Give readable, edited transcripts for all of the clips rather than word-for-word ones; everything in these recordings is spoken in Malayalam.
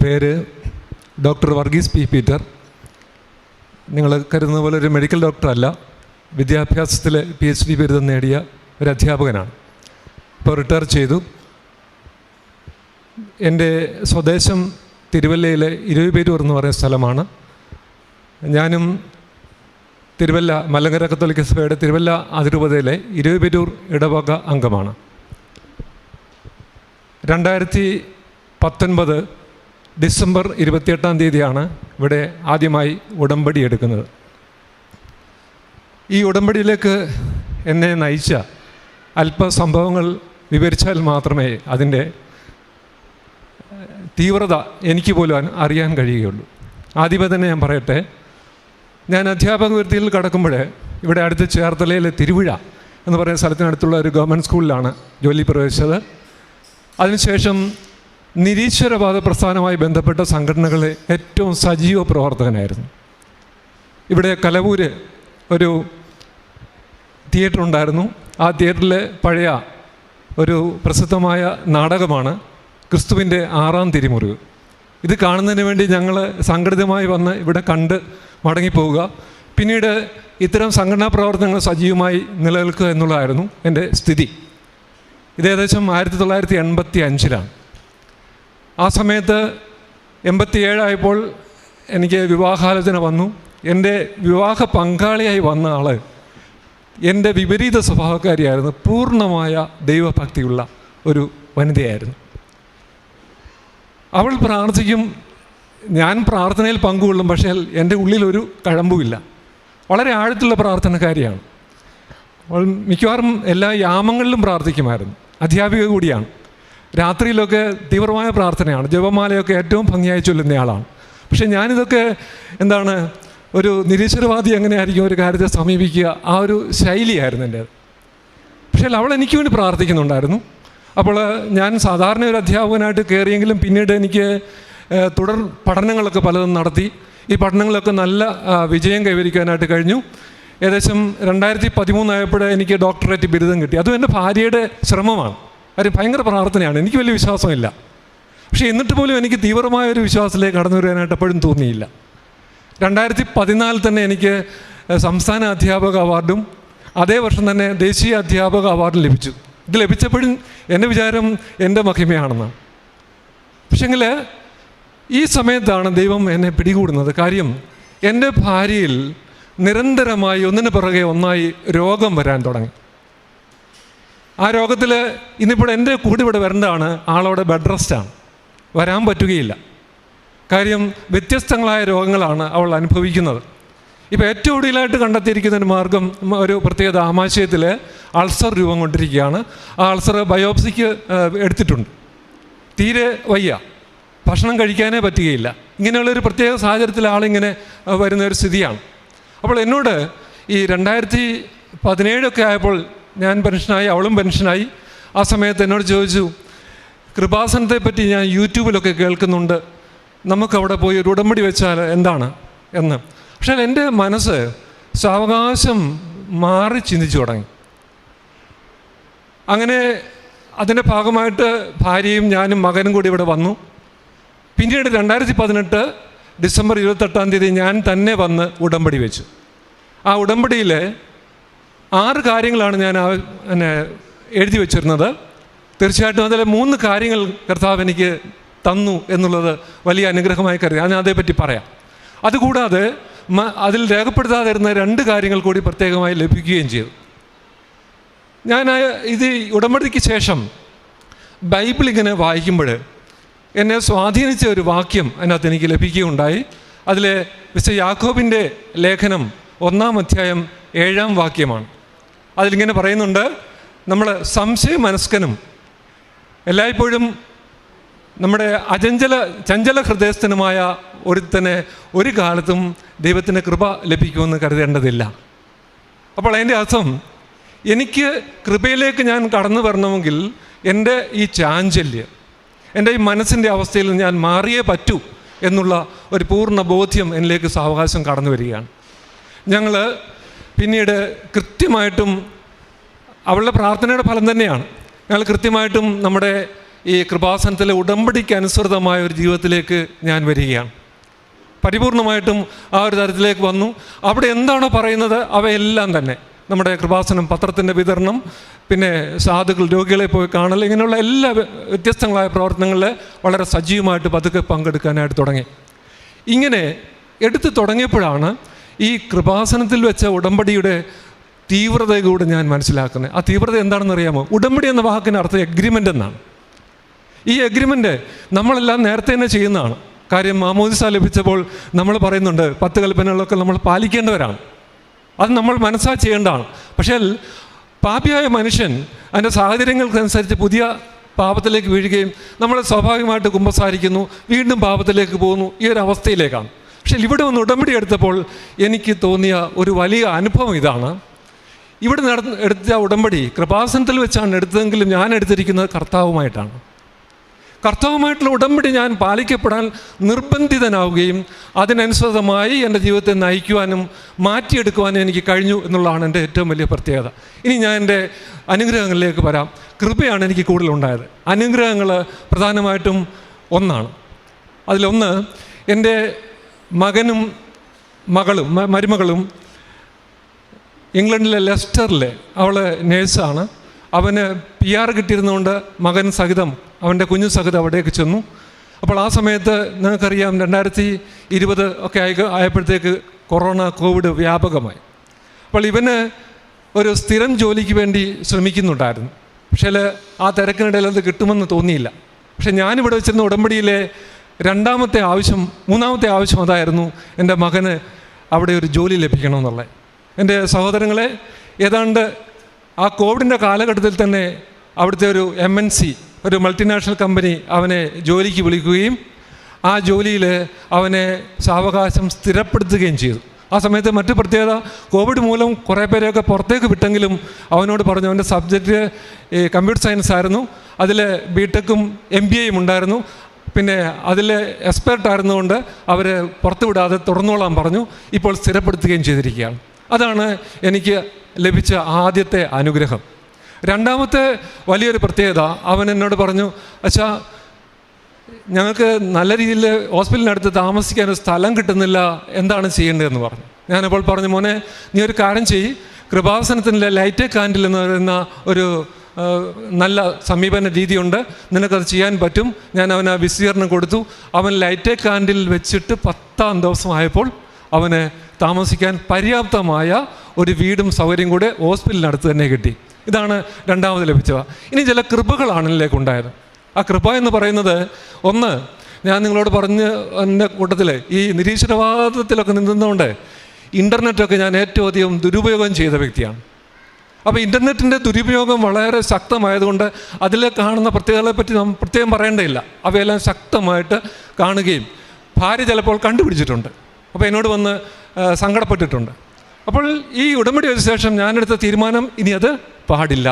പേര് ഡോക്ടർ വർഗീസ് പി പീറ്റർ. നിങ്ങൾ കരുതുന്ന പോലെ ഒരു മെഡിക്കൽ ഡോക്ടറല്ല, വിദ്യാഭ്യാസത്തിൽ PhD ബിരുദം നേടിയ ഒരു അധ്യാപകനാണ്. ഇപ്പോൾ റിട്ടയർ ചെയ്തു. എൻ്റെ സ്വദേശം തിരുവല്ലയിലെ ഇരുവിപേരൂർ എന്ന് പറയുന്ന സ്ഥലമാണ്. ഞാനും തിരുവല്ല മലങ്കര കത്തോലിക്ക സഭയുടെ തിരുവല്ല അതിരൂപതയിലെ ഇരുവിപേരൂർ ഇടവക അംഗമാണ്. 2019 ഡിസംബർ 28 ഇവിടെ ആദ്യമായി ഉടമ്പടി എടുക്കുന്നത്. ഈ ഉടമ്പടിയിലേക്ക് എന്നെ നയിച്ച അല്പസംഭവങ്ങൾ വിവരിച്ചാൽ മാത്രമേ അതിൻ്റെ തീവ്രത എനിക്ക് പോലും അറിയാൻ കഴിയുകയുള്ളൂ. ആദ്യമേ തന്നെ ഞാൻ പറയട്ടെ, ഞാൻ അധ്യാപക വൃത്തിയിൽ കടക്കുമ്പോൾ ഇവിടെ അടുത്ത് ചേർത്തലയിലെ തിരുവിഴ എന്ന് പറയുന്ന സ്ഥലത്തിനടുത്തുള്ള ഒരു ഗവൺമെൻറ് സ്കൂളിലാണ് ജോലി പ്രവേശിച്ചത്. അതിനുശേഷം നിരീശ്വരവാദ പ്രസ്ഥാനവുമായി ബന്ധപ്പെട്ട സംഘടനകളിലെ ഏറ്റവും സജീവ പ്രവർത്തകനായിരുന്നു. ഇവിടെ കലവൂര് ഒരു തിയേറ്റർ ഉണ്ടായിരുന്നു. ആ തിയേറ്ററിലെ പഴയ ഒരു പ്രസിദ്ധമായ നാടകമാണ് ക്രിസ്തുവിൻ്റെ 6-ാം തിരുമുറിവ്. ഇത് കാണുന്നതിന് വേണ്ടി ഞങ്ങൾ സംഘടിതമായി വന്ന് ഇവിടെ കണ്ട് മടങ്ങിപ്പോവുക, പിന്നീട് ഇത്തരം സംഘടനാ പ്രവർത്തനങ്ങൾ സജീവമായി നിലനിൽക്കുക എന്നുള്ളതായിരുന്നു എൻ്റെ സ്ഥിതി. ഇത് ഏകദേശം 1985 ആ സമയത്ത് 87 എനിക്ക് വിവാഹാലോചന വന്നു. എൻ്റെ വിവാഹ പങ്കാളിയായി വന്ന ആൾ എൻ്റെ വിപരീത സ്വഭാവക്കാരിയായിരുന്നു. പൂർണ്ണമായ ദൈവഭക്തിയുള്ള ഒരു വനിതയായിരുന്നു. അവൾ പ്രാർത്ഥിക്കും, ഞാൻ പ്രാർത്ഥനയിൽ പങ്കുകൊള്ളും, പക്ഷേ എൻ്റെ ഉള്ളിലൊരു കഴമ്പുമില്ല. വളരെ ആഴത്തുള്ള പ്രാർത്ഥനക്കാരിയാണ് അവൾ. മിക്കവാറും എല്ലാ യാമങ്ങളിലും പ്രാർത്ഥിക്കുമായിരുന്നു. അധ്യാപിക കൂടിയാണ്. രാത്രിയിലൊക്കെ തീവ്രമായ പ്രാർത്ഥനയാണ്. ജപമാലയൊക്കെ ഏറ്റവും ഭംഗിയായി ചൊല്ലുന്നയാളാണ്. പക്ഷേ ഞാനിതൊക്കെ ഒരു നിരീശ്വരവാദി എങ്ങനെയായിരിക്കും ഒരു കാര്യത്തെ സമീപിക്കുക, ആ ഒരു ശൈലിയായിരുന്നു എൻ്റേത്. പക്ഷേ അവൾ എനിക്ക് വേണ്ടി പ്രാർത്ഥിക്കുന്നുണ്ടായിരുന്നു. അപ്പോൾ ഞാൻ സാധാരണ ഒരു അധ്യാപകനായിട്ട് കയറിയെങ്കിലും പിന്നീട് എനിക്ക് തുടർ പഠനങ്ങളൊക്കെ പലതും നടത്തി. ഈ പഠനങ്ങളൊക്കെ നല്ല വിജയം കൈവരിക്കാനായിട്ട് കഴിഞ്ഞു. ഏകദേശം 2013 എനിക്ക് ഡോക്ടറേറ്റ് ബിരുദം കിട്ടി. അതും എൻ്റെ ഭാര്യയുടെ ശ്രമമാണ്. കാര്യം ഭയങ്കര പ്രാർത്ഥനയാണ്. എനിക്ക് വലിയ വിശ്വാസമില്ല. പക്ഷേ എന്നിട്ട് പോലും എനിക്ക് തീവ്രമായൊരു വിശ്വാസത്തിലേക്ക് കടന്നു വരാനായിട്ട് എപ്പോഴും തോന്നിയില്ല. 2014 തന്നെ എനിക്ക് സംസ്ഥാന അധ്യാപക അവാർഡും അതേ വർഷം തന്നെ ദേശീയ അധ്യാപക അവാർഡും ലഭിച്ചു. ഇത് ലഭിച്ചപ്പോഴും എൻ്റെ വിചാരം എൻ്റെ മഹിമയാണെന്നാണ്. പക്ഷേങ്കിൽ ഈ സമയത്താണ് ദൈവം എന്നെ പിടികൂടുന്നത്. കാര്യം എൻ്റെ ഭാര്യയിൽ നിരന്തരമായി ഒന്നിനു പുറകെ ഒന്നായി രോഗം വരാൻ തുടങ്ങി. ആ രോഗത്തിൽ ഇന്നിപ്പോൾ എൻ്റെ കൂടെ ഇവിടെ വരേണ്ടതാണ്, ആളവിടെ ബെഡ് റെസ്റ്റാണ്, വരാൻ പറ്റുകയില്ല. കാര്യം വ്യത്യസ്തങ്ങളായ രോഗങ്ങളാണ് അവൾ അനുഭവിക്കുന്നത്. ഇപ്പോൾ ഏറ്റവും ഒടുവിലായിട്ട് കണ്ടെത്തിയിരിക്കുന്ന ഒരു മാർഗം, ഒരു പ്രത്യേകത, ആമാശയത്തിൽ അൾസർ രൂപം കൊണ്ടിരിക്കുകയാണ്. ആ അൾസർ ബയോപ്സിക്ക് എടുത്തിട്ടുണ്ട്. തീരെ വയ്യ, ഭക്ഷണം കഴിക്കാനേ പറ്റുകയില്ല. ഇങ്ങനെയുള്ളൊരു പ്രത്യേക സാഹചര്യത്തിൽ ആളിങ്ങനെ വരുന്നൊരു സ്ഥിതിയാണ്. അപ്പോൾ എന്നോട് ഈ 2017 ആയപ്പോൾ ഞാൻ പെൻഷനായി, അവളും പെൻഷനായി. ആ സമയത്ത് എന്നോട് ചോദിച്ചു, കൃപാസനത്തെ പറ്റി ഞാൻ യൂട്യൂബിലൊക്കെ കേൾക്കുന്നുണ്ട്, നമുക്കവിടെ പോയി ഒരു ഉടമ്പടി വെച്ചാൽ എന്താണ് എന്ന്. പക്ഷേ എൻ്റെ മനസ്സ് സാവകാശം മാറി ചിന്തിച്ചു തുടങ്ങി. അങ്ങനെ അതിൻ്റെ ഭാഗമായിട്ട് ഭാര്യയും ഞാനും മകനും കൂടി ഇവിടെ വന്നു. പിന്നീട് 2018 ഡിസംബർ 28 ഞാൻ തന്നെ വന്ന് ഉടമ്പടി വെച്ചു. ആ ഉടമ്പടിയിൽ 6 കാര്യങ്ങളാണ് ഞാൻ എഴുതി വച്ചിരുന്നത്. തീർച്ചയായിട്ടും അതിലെ 3 കാര്യങ്ങൾ കർത്താവ് എനിക്ക് തന്നു എന്നുള്ളത് വലിയ അനുഗ്രഹമായി കരുതി. ഞാൻ അതേപ്പറ്റി പറയാം. അതുകൂടാതെ അതിൽ രേഖപ്പെടുത്താതിരുന്ന 2 കാര്യങ്ങൾ കൂടി പ്രത്യേകമായി ലഭിക്കുകയും ചെയ്തു. ഞാൻ ഇത് ഉടമ്പടിക്ക് ശേഷം ബൈബിൾ ഇങ്ങനെ വായിക്കുമ്പോൾ എന്നെ സ്വാധീനിച്ച ഒരു വാക്യം അതിനകത്ത് എനിക്ക് ലഭിക്കുകയുണ്ടായി. അതിലെ വിശുദ്ധ യാക്കോബിൻ്റെ ലേഖനം 1-ാം അധ്യായം 7-ാം വാക്യമാണ്. അതിലിങ്ങനെ പറയുന്നുണ്ട്, നമ്മൾ സംശയമനസ്കനും എല്ലായ്പ്പോഴും നമ്മുടെ ചഞ്ചല ഹൃദയസ്ഥനുമായ ഒരുത്തനെ ഒരു കാലത്തും ദൈവത്തിൻ്റെ കൃപ ലഭിക്കുമെന്ന് കരുതേണ്ടതില്ല. അപ്പോൾ അതിൻ്റെ അർത്ഥം, എനിക്ക് കൃപയിലേക്ക് ഞാൻ കടന്നു വരണമെങ്കിൽ എൻ്റെ ഈ ചാഞ്ചല്യം, എൻ്റെ ഈ മനസ്സിൻ്റെ അവസ്ഥയിൽ ഞാൻ മാറിയേ പറ്റൂ എന്നുള്ള ഒരു പൂർണ്ണ ബോധ്യം എന്നിലേക്ക് സാവകാശം കടന്നു വരികയാണ്. ഞങ്ങൾ പിന്നീട് കൃത്യമായിട്ടും അവളുടെ പ്രാർത്ഥനയുടെ ഫലം തന്നെയാണ്. ഞങ്ങൾ കൃത്യമായിട്ടും നമ്മുടെ ഈ കൃപാസനത്തിലെ ഉടമ്പടിക്ക് അനുസൃതമായ ഒരു ജീവിതത്തിലേക്ക് ഞാൻ വരികയാണ്. പരിപൂർണമായിട്ടും ആ ഒരു തരത്തിലേക്ക് വന്നു. അവിടെ എന്താണോ പറയുന്നത് അവയെല്ലാം തന്നെ നമ്മുടെ കൃപാസനം, പത്രത്തിൻ്റെ വിതരണം, പിന്നെ സാധുക്കൾ, രോഗികളെ പോയി കാണൽ, ഇങ്ങനെയുള്ള എല്ലാ വ്യത്യസ്തങ്ങളായ പ്രവർത്തനങ്ങളിൽ വളരെ സജീവമായിട്ട് പതുക്കെ പങ്കെടുക്കാനായിട്ട് തുടങ്ങി. ഇങ്ങനെ എടുത്തു തുടങ്ങിയപ്പോഴാണ് ഈ കൃപാസനത്തിൽ വെച്ച ഉടമ്പടിയുടെ തീവ്രത കൂടെ ഞാൻ മനസ്സിലാക്കുന്നത്. ആ തീവ്രത എന്താണെന്ന് അറിയാമോ? ഉടമ്പടി എന്ന വാക്കിന് അർത്ഥം എഗ്രിമെൻ്റ് എന്നാണ്. ഈ എഗ്രിമെൻ്റ് നമ്മളെല്ലാം നേരത്തെ തന്നെ ചെയ്യുന്നതാണ്. കാര്യം മാമോദിസ ലഭിച്ചപ്പോൾ നമ്മൾ പറയുന്നുണ്ട് 10 കൽപ്പനകളൊക്കെ നമ്മൾ പാലിക്കേണ്ടവരാണ്. അത് നമ്മൾ മനസ്സാ ചെയ്യേണ്ടതാണ്. പക്ഷേ പാപിയായ മനുഷ്യൻ അതിൻ്റെ സാഹചര്യങ്ങൾക്കനുസരിച്ച് പുതിയ പാപത്തിലേക്ക് വീഴുകയും നമ്മൾ സ്വാഭാവികമായിട്ട് കുമ്പസാരിക്കുന്നു, വീണ്ടും പാപത്തിലേക്ക് പോകുന്നു. ഈ ഒരു അവസ്ഥയിലേക്കാണ്. പക്ഷേ ഇവിടെ ഒന്ന് ഉടമ്പടി എടുത്തപ്പോൾ എനിക്ക് തോന്നിയ ഒരു വലിയ അനുഭവം ഇതാണ്. ഇവിടെ എടുത്ത ഉടമ്പടി കൃപാസനത്തിൽ വെച്ചാണ് എടുത്തതെങ്കിലും ഞാൻ എടുത്തിരിക്കുന്നത് കർത്താവുമായിട്ടാണ്. കർത്താവുമായിട്ടുള്ള ഉടമ്പടി ഞാൻ പാലിക്കപ്പെടാൻ നിർബന്ധിതനാവുകയും അതിനനുസൃതമായി എൻ്റെ ജീവിതത്തെ നയിക്കുവാനും മാറ്റിയെടുക്കുവാനും എനിക്ക് കഴിഞ്ഞു എന്നുള്ളതാണ് എൻ്റെ ഏറ്റവും വലിയ പ്രത്യേകത. ഇനി ഞാൻ എൻ്റെ അനുഗ്രഹങ്ങളിലേക്ക് വരാം. കൃപയാണ് എനിക്ക് കൂടുതലുണ്ടായത്. അനുഗ്രഹങ്ങൾ പ്രധാനമായിട്ടും ഒന്നാണ്. അതിലൊന്ന്, എൻ്റെ മകനും മരുമകളും ഇംഗ്ലണ്ടിലെ ലെസ്റ്ററിലെ, അവൾ നേഴ്സാണ്. അവന് PR കിട്ടിയിരുന്നുകൊണ്ട് മകൻ സഹിതം, അവൻ്റെ കുഞ്ഞു സഹിതം അവിടേക്ക് ചെന്നു. അപ്പോൾ ആ സമയത്ത് നിങ്ങൾക്കറിയാം 2020 ഒക്കെ ആയപ്പോഴത്തേക്ക് കോവിഡ് വ്യാപകമായി. അപ്പോൾ ഇവന് ഒരു സ്ഥിരം ജോലിക്ക് വേണ്ടി ശ്രമിക്കുന്നുണ്ടായിരുന്നു. പക്ഷേ ആ തിരക്കിനിടയിൽ അത് കിട്ടുമെന്ന് തോന്നിയില്ല. പക്ഷേ ഞാനിവിടെ വെച്ചിരുന്ന ഉടമ്പടിയിലെ മൂന്നാമത്തെ ആവശ്യം അതായിരുന്നു, എൻ്റെ മകന് അവിടെ ഒരു ജോലി ലഭിക്കണമെന്നുള്ളത്. എൻ്റെ സഹോദരങ്ങളെ, ഏതാണ്ട് ആ കോവിഡിൻ്റെ കാലഘട്ടത്തിൽ തന്നെ അവിടുത്തെ ഒരു MNC, ഒരു മൾട്ടിനാഷണൽ കമ്പനി അവനെ ജോലിക്ക് വിളിക്കുകയും ആ ജോലിയിൽ അവനെ സാവകാശം സ്ഥിരപ്പെടുത്തുകയും ചെയ്തു. ആ സമയത്ത് മറ്റു പ്രത്യേകത, കോവിഡ് മൂലം കുറേ പേരെയൊക്കെ പുറത്തേക്ക് വിട്ടെങ്കിലും അവനോട് പറഞ്ഞു, അവൻ്റെ സബ്ജക്റ്റ് കമ്പ്യൂട്ടർ സയൻസ് ആയിരുന്നു. അതിൽ BTechഉം MBAയും ഉണ്ടായിരുന്നു. പിന്നെ അതിൽ എക്സ്പെർട്ടായിരുന്നുകൊണ്ട് അവർ പുറത്തു വിടാതെ തുടർന്നോളാൻ പറഞ്ഞു. ഇപ്പോൾ സ്ഥിരപ്പെടുത്തുകയും ചെയ്തിരിക്കുകയാണ്. അതാണ് എനിക്ക് ലഭിച്ച ആദ്യത്തെ അനുഗ്രഹം. രണ്ടാമത്തെ വലിയൊരു പ്രത്യേകത, അവൻ എന്നോട് പറഞ്ഞു, അച്ഛാ, ഞങ്ങൾക്ക് നല്ല രീതിയിൽ ഹോസ്പിറ്റലിനടുത്ത് താമസിക്കാൻ ഒരു സ്ഥലം കിട്ടുന്നില്ല, എന്താണ് ചെയ്യേണ്ടതെന്ന് പറഞ്ഞു. ഞാനപ്പോൾ പറഞ്ഞു, മോനെ, നീ ഒരു കാര്യം ചെയ്യ്, കൃപാസനത്തിൻ്റെ ലൈറ്റ് കാൻഡിൽ എന്ന് പറയുന്ന ഒരു നല്ല സമീപന രീതിയുണ്ട്, നിനക്കത് ചെയ്യാൻ പറ്റും. ഞാൻ അവന് വിശദീകരണം കൊടുത്തു. അവൻ ലൈറ്റ് കാൻഡിൽ വെച്ചിട്ട് 10ാം ദിവസമായപ്പോൾ അവന് താമസിക്കാൻ പര്യാപ്തമായ ഒരു വീടും സൗകര്യം കൂടെ ഹോസ്പിറ്റലിനടുത്ത് തന്നെ കിട്ടി. ഇതാണ് രണ്ടാമത് ലഭിച്ചവ. ഇനി ചില കൃപകളാണ് ഇതിലേക്കുണ്ടായത്. ആ കൃപ എന്ന് പറയുന്നത്, ഒന്ന്, ഞാൻ നിങ്ങളോട് പറഞ്ഞ എൻ്റെ കൂട്ടത്തിൽ ഈ നിരീശ്വരവാദത്തിലൊക്കെ നിന്നുകൊണ്ട് ഇൻ്റർനെറ്റൊക്കെ ഞാൻ ഏറ്റവും അധികം ദുരുപയോഗം ചെയ്ത വ്യക്തിയാണ്. അപ്പോൾ ഇൻ്റർനെറ്റിൻ്റെ ദുരുപയോഗം വളരെ ശക്തമായതുകൊണ്ട് അതിൽ കാണുന്ന പ്രത്യേകതകളെപ്പറ്റി നാം പ്രത്യേകം പറയേണ്ടതില്ല. അവയെല്ലാം ശക്തമായിട്ട് കാണുകയും ഭാര്യ ചിലപ്പോൾ കണ്ടുപിടിച്ചിട്ടുണ്ട്. അപ്പോൾ എന്നോട് വന്ന് സങ്കടപ്പെട്ടിട്ടുണ്ട്. അപ്പോൾ ഈ ഉടമ്പടി വെച്ച ശേഷം ഞാനെടുത്ത തീരുമാനം, ഇനി അത് പാടില്ല.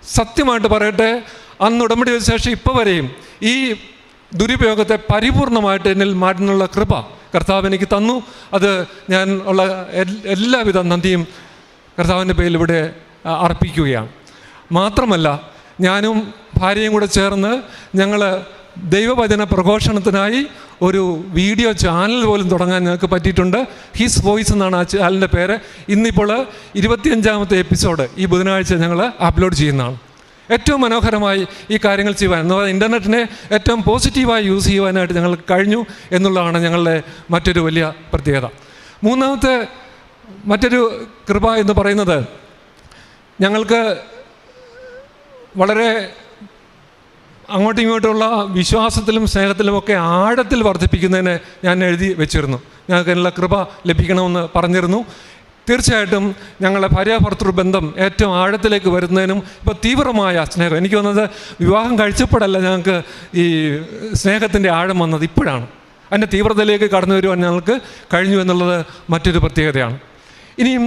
സത്യമായിട്ട് പറയട്ടെ, അന്ന് ഉടമ്പടി വെച്ച ശേഷം ഇപ്പോൾ വരെയും ഈ ദുരുപയോഗത്തെ പരിപൂർണമായിട്ട് എന്നിൽ മാറ്റുന്നുള്ള കൃപ കർത്താവ് എനിക്ക് തന്നു. അത് ഞാൻ ഉള്ള എല്ലാവിധ നന്ദിയും കർത്താവിൻ്റെ പേരിൽ ഇവിടെ അർപ്പിക്കുകയാണ്. മാത്രമല്ല, ഞാനും ഭാര്യയും കൂടെ ചേർന്ന് ഞങ്ങൾ ദൈവവചന പ്രഘോഷണത്തിനായി ഒരു വീഡിയോ ചാനൽ പോലും തുടങ്ങാൻ ഞങ്ങൾക്ക് പറ്റിയിട്ടുണ്ട്. ഹിസ് വോയിസ് എന്നാണ് ആ ചാനലിൻ്റെ പേര്. ഇന്നിപ്പോൾ 25ാമത്തെ എപ്പിസോഡ് ഈ ബുധനാഴ്ച ഞങ്ങൾ അപ്ലോഡ് ചെയ്യുന്നതാണ്. ഏറ്റവും മനോഹരമായി ഈ കാര്യങ്ങൾ ചെയ്യുവാൻ, എന്ന് പറഞ്ഞാൽ ഇൻ്റർനെറ്റിനെ ഏറ്റവും പോസിറ്റീവായി യൂസ് ചെയ്യുവാനായിട്ട് ഞങ്ങൾക്ക് കഴിഞ്ഞു എന്നുള്ളതാണ് ഞങ്ങളുടെ മറ്റൊരു വലിയ പ്രത്യേകത. മൂന്നാമത്തെ മറ്റൊരു കൃപ എന്ന് പറയുന്നത്, ഞങ്ങൾക്ക് വളരെ അങ്ങോട്ടും ഇങ്ങോട്ടുമുള്ള വിശ്വാസത്തിലും സ്നേഹത്തിലുമൊക്കെ ആഴത്തിൽ വർദ്ധിപ്പിക്കുന്നതിന് ഞാൻ എഴുതി വെച്ചിരുന്നു. ഞങ്ങൾക്ക് അതിനുള്ള കൃപ ലഭിക്കണമെന്ന് പറഞ്ഞിരുന്നു. തീർച്ചയായിട്ടും ഞങ്ങളുടെ ഭാര്യാഭർത്തൃ ബന്ധം ഏറ്റവും ആഴത്തിലേക്ക് വരുന്നതിനും ഇപ്പോൾ തീവ്രമായ സ്നേഹം, എനിക്ക് വന്നത് വിവാഹം കഴിച്ചപ്പോഴല്ല ഞങ്ങൾക്ക് ഈ സ്നേഹത്തിൻ്റെ ആഴം വന്നത്, ഇപ്പോഴാണ്. അതിൻ്റെ തീവ്രതയിലേക്ക് കടന്നു വരുവാൻ ഞങ്ങൾക്ക് കഴിഞ്ഞു എന്നുള്ളത് മറ്റൊരു പ്രത്യേകതയാണ്. ഇനിയും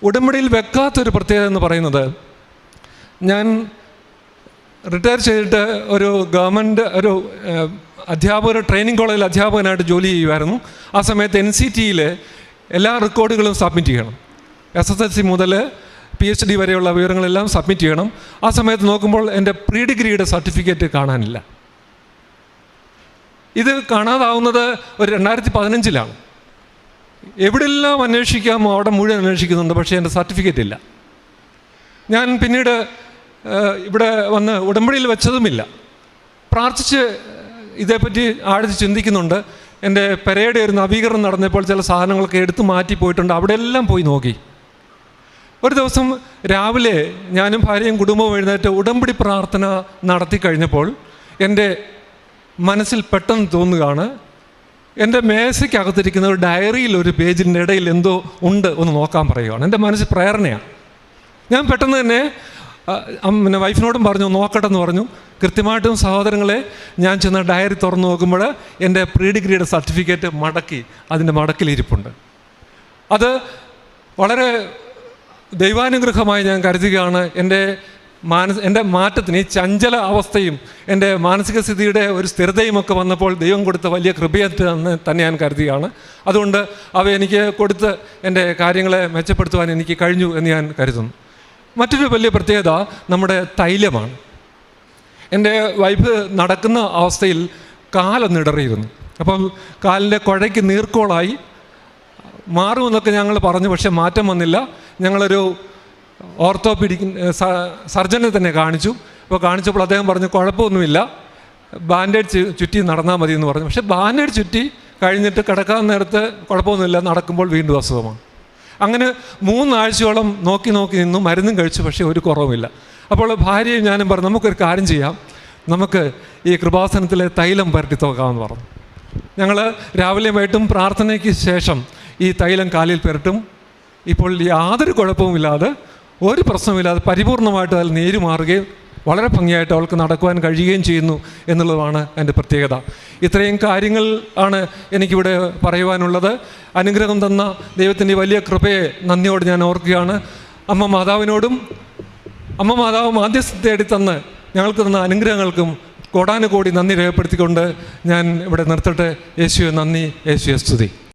ഉടമ്പടിയിൽ വെക്കാത്തൊരു പ്രത്യേകത എന്ന് പറയുന്നത്, ഞാൻ റിട്ടയർ ചെയ്തിട്ട് ഒരു ഗവൺമെൻറ് ഒരു ട്രെയിനിങ് കോളേജിൽ അധ്യാപകനായിട്ട് ജോലി ചെയ്യുമായിരുന്നു. ആ സമയത്ത് NCTയിൽ എല്ലാ റെക്കോർഡുകളും സബ്മിറ്റ് ചെയ്യണം. SSLC മുതൽ PhD വരെയുള്ള വിവരങ്ങളെല്ലാം സബ്മിറ്റ് ചെയ്യണം. ആ സമയത്ത് നോക്കുമ്പോൾ എൻ്റെ പ്രീ ഡിഗ്രിയുടെ സർട്ടിഫിക്കറ്റ് കാണാനില്ല. ഇത് കാണാതാവുന്നത് ഒരു 2015-ലാണ്. എവിടെയെല്ലാം അന്വേഷിക്കാമോ അവിടെ മുഴുവൻ അന്വേഷിക്കുന്നുണ്ട്, പക്ഷേ എൻ്റെ സർട്ടിഫിക്കറ്റ് ഇല്ല. ഞാൻ പിന്നീട് ഇവിടെ വന്ന് ഉടമ്പടിയിൽ വെച്ചതുമില്ല. പ്രാർത്ഥിച്ച് ഇതേപ്പറ്റി ആഴ്ച ചിന്തിക്കുന്നുണ്ട്. എൻ്റെ പെരയുടെ ഒരു നവീകരണം നടന്നപ്പോൾ ചില സാധനങ്ങളൊക്കെ എടുത്തു മാറ്റി പോയിട്ടുണ്ട്. അവിടെയെല്ലാം പോയി നോക്കി. ഒരു ദിവസം രാവിലെ ഞാനും ഭാര്യയും കുടുംബവും എഴുന്നേറ്റ് ഉടമ്പടി പ്രാർത്ഥന നടത്തി കഴിഞ്ഞപ്പോൾ എൻ്റെ മനസ്സിൽ പെട്ടെന്ന് തോന്നുകയാണ്, എൻ്റെ മേശയ്ക്കകത്തിരിക്കുന്ന ഒരു ഡയറിയിൽ ഒരു പേജിൻ്റെ ഇടയിൽ എന്തോ ഉണ്ട്, ഒന്ന് നോക്കാൻ പറയുകയാണ്. എൻ്റെ മനസ്സിൽ പ്രേരണയാണ്. ഞാൻ പെട്ടെന്ന് തന്നെ പിന്നെ വൈഫിനോടും പറഞ്ഞു നോക്കട്ടെ എന്ന് പറഞ്ഞു. കൃത്യമായിട്ടും സഹോദരങ്ങളെ, ഞാൻ ചെന്ന് ഡയറി തുറന്നു നോക്കുമ്പോൾ എൻ്റെ പ്രീ ഡിഗ്രിയുടെ സർട്ടിഫിക്കറ്റ് മടക്കി അതിൻ്റെ മടക്കിലിരിപ്പുണ്ട്. അത് വളരെ ദൈവാനുഗ്രഹമായി ഞാൻ കരുതുകയാണ്. എൻ്റെ മാറ്റത്തിന്, ഈ ചഞ്ചല അവസ്ഥയും എൻ്റെ മാനസിക സ്ഥിതിയുടെ ഒരു സ്ഥിരതയുമൊക്കെ വന്നപ്പോൾ ദൈവം കൊടുത്ത വലിയ കൃപയായിട്ട് തന്നെ ഞാൻ കരുതുകയാണ്. അതുകൊണ്ട് അവ എനിക്ക് കൊടുത്ത് എൻ്റെ കാര്യങ്ങളെ മെച്ചപ്പെടുത്തുവാൻ എനിക്ക് കഴിഞ്ഞു എന്ന് ഞാൻ കരുതുന്നു. മറ്റൊരു വലിയ പ്രത്യേകത നമ്മുടെ തൈലമാണ്. എൻ്റെ വൈഫ് നടക്കുന്ന അവസ്ഥയിൽ കാലൊന്നിടറിയിരുന്നു. അപ്പം കാലിൻ്റെ കുഴയ്ക്ക് നീർക്കോളായി മാറുമെന്നൊക്കെ ഞങ്ങൾ പറഞ്ഞു, പക്ഷേ മാറ്റം വന്നില്ല. ഞങ്ങളൊരു ഓർത്തോപീഡിക് സർജനെ തന്നെ കാണിച്ചു. അപ്പോൾ കാണിച്ചപ്പോൾ അദ്ദേഹം പറഞ്ഞു കുഴപ്പമൊന്നുമില്ല, ബാൻഡേഡ് ചുറ്റി നടന്നാൽ മതി എന്ന് പറഞ്ഞു. പക്ഷേ ബാൻഡേഡ് ചുറ്റി കഴിഞ്ഞിട്ട് കിടക്കാൻ നേരത്ത് കുഴപ്പമൊന്നുമില്ല, നടക്കുമ്പോൾ വീണ്ടും അസുഖമാണ്. അങ്ങനെ 3 ആഴ്ചയോളം നോക്കി നിന്നു, മരുന്നും കഴിച്ചു, പക്ഷേ ഒരു കുറവുമില്ല. അപ്പോൾ ഭാര്യയും ഞാനും പറഞ്ഞു, നമുക്കൊരു കാര്യം ചെയ്യാം, നമുക്ക് ഈ കൃപാസനത്തിലെ തൈലം പുരട്ടി നോക്കാമെന്ന് പറഞ്ഞു. ഞങ്ങൾ രാവിലെയും വൈകിട്ടും പ്രാർത്ഥനയ്ക്ക് ശേഷം ഈ തൈലം കാലിൽ പുരട്ടും. ഇപ്പോൾ യാതൊരു കുഴപ്പവുമില്ലാതെ, ഒരു പ്രശ്നമില്ലാതെ പരിപൂർണമായിട്ട് അതിൽ നീര് മാറുകയും വളരെ ഭംഗിയായിട്ട് അവൾക്ക് നടക്കുവാൻ കഴിയുകയും ചെയ്യുന്നു എന്നുള്ളതാണ് എൻ്റെ പ്രത്യേകത. ഇത്രയും കാര്യങ്ങൾ ആണ് എനിക്കിവിടെ പറയുവാനുള്ളത്. അനുഗ്രഹം തന്ന ദൈവത്തിൻ്റെ വലിയ കൃപയെ നന്ദിയോട് ഞാൻ ഓർക്കുകയാണ്. അമ്മ മാതാവ് മാധ്യസ്ഥ തേടി തന്ന് ഞങ്ങൾക്ക് തന്ന അനുഗ്രഹങ്ങൾക്കും കോടാനുകോടി നന്ദി രേഖപ്പെടുത്തിക്കൊണ്ട് ഞാൻ ഇവിടെ നിർത്തട്ടെ. യേശുവെ നന്ദി, യേശുവെ സ്തുതി.